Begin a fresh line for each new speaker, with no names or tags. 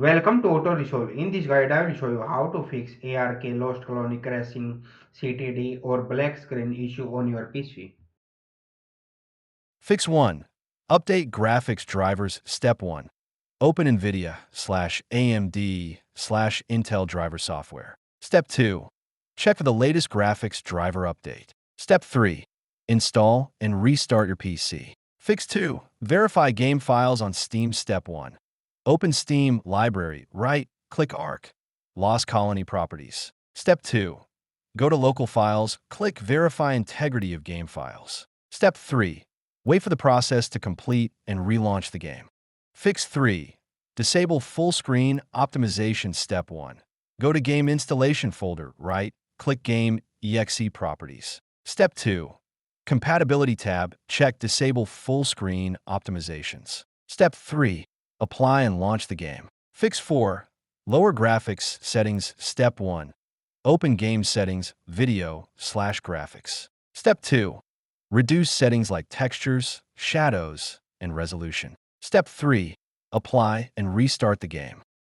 Welcome to Auto Resolve. In this guide, I will show you how to fix ARK lost colony crashing, CTD or black screen issue on your PC.
Fix 1. Update graphics drivers. Step 1. Open NVIDIA/AMD/Intel driver software. Step 2. Check for the latest graphics driver update. Step 3. Install and restart your PC. Fix 2. Verify game files on Steam. Step 1. Open Steam library. Right-click ARK. Lost colony properties. Step 2. Go to local files. Click Verify integrity of game files. Step 3. Wait for the process to complete and relaunch the game. Fix 3. Disable full screen optimization. Step 1. Go to Game Installation folder. Right-click Game exe properties. Step 2. Compatibility tab. Check Disable full screen optimizations. Step 3. Apply and launch the game. Fix 4. Lower graphics settings. Step 1. Open Game Settings, Video/Graphics. Step 2. Reduce settings like textures, shadows, and resolution. Step 3. Apply and restart the game.